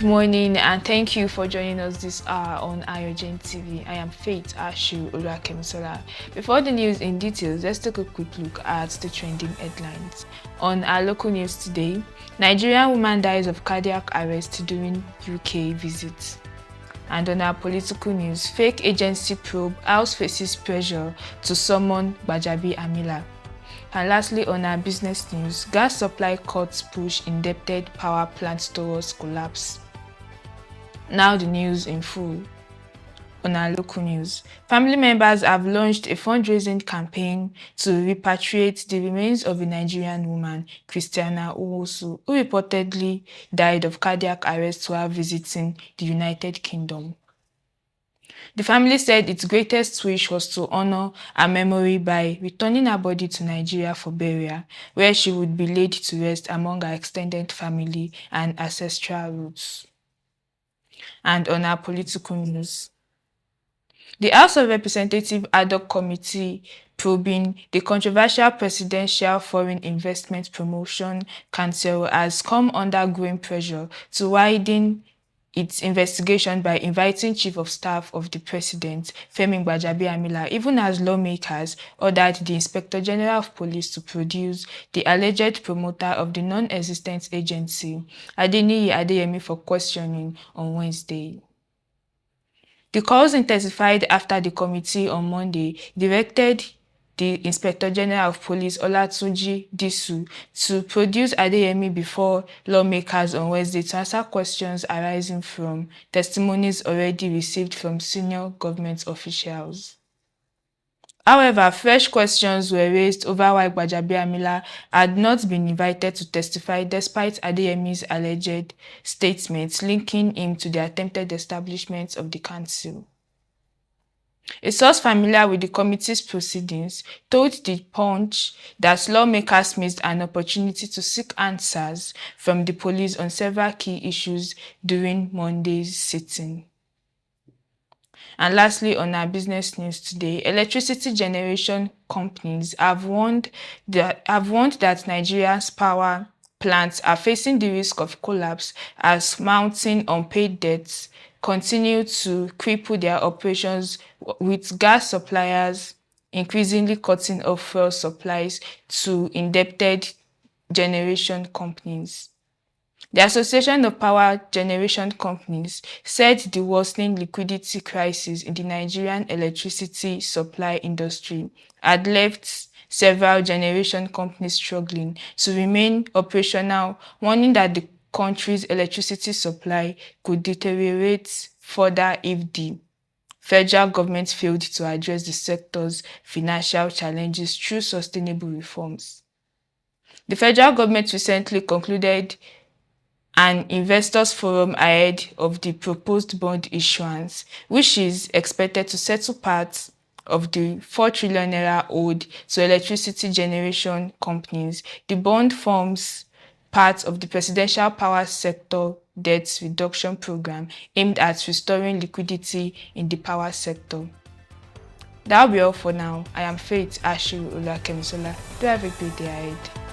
morning and thank you for joining us this hour on Ayogen TV. I am Faith Ashu Oluwakemisola. Before the news in details, let's take a quick look at the trending headlines. On our local news today, Nigerian woman dies of cardiac arrest during UK visit. And on our political news, fake agency probe, House faces pressure to summon Gbajabiamila. And lastly, on our business news, gas supply cuts push indebted power plants towards collapse. Now the news in full. On our local news, family members have launched a fundraising campaign to repatriate the remains of a Nigerian woman, Christiana Owusu, who reportedly died of cardiac arrest while visiting the United Kingdom. The family said its greatest wish was to honor her memory by returning her body to Nigeria for burial, where she would be laid to rest among her extended family and ancestral roots. And on our political news, the House of Representatives ad hoc committee probing the controversial Presidential Foreign Investment Promotion Council has come under growing pressure to widen its investigation by inviting Chief of Staff of the President, Femi Gbajabiamila, even as lawmakers ordered the Inspector General of Police to produce the alleged promoter of the non-existent agency, Adeniyi Adeyemi, for questioning on Wednesday. The calls intensified after the committee on Monday directed the Inspector General of Police, Olatunji Disu, to produce Adeyemi before lawmakers on Wednesday to answer questions arising from testimonies already received from senior government officials. However, fresh questions were raised over why Gbajabiamila had not been invited to testify despite Adeyemi's alleged statements linking him to the attempted establishment of the council. A source familiar with the committee's proceedings told The Punch that lawmakers missed an opportunity to seek answers from the police on several key issues during Monday's sitting. And lastly, on our business news today, electricity generation companies have warned that Nigeria's power plants are facing the risk of collapse as mounting unpaid debts continue to cripple their operations, with gas suppliers increasingly cutting off fuel supplies to indebted generation companies. The Association of Power Generation Companies said the worsening liquidity crisis in the Nigerian electricity supply industry had left several generation companies struggling to remain operational, warning that the country's electricity supply could deteriorate further if the federal government failed to address the sector's financial challenges through sustainable reforms. The federal government recently concluded an investors forum ahead of the proposed bond issuance, which is expected to settle part of the 4 trillion naira owed to electricity generation companies. The bond forms part of the Presidential Power Sector Debt Reduction Program aimed at restoring liquidity in the power sector. That'll be all for now. I am Faith Ashu Oluwakemisola. Do have a great day ahead.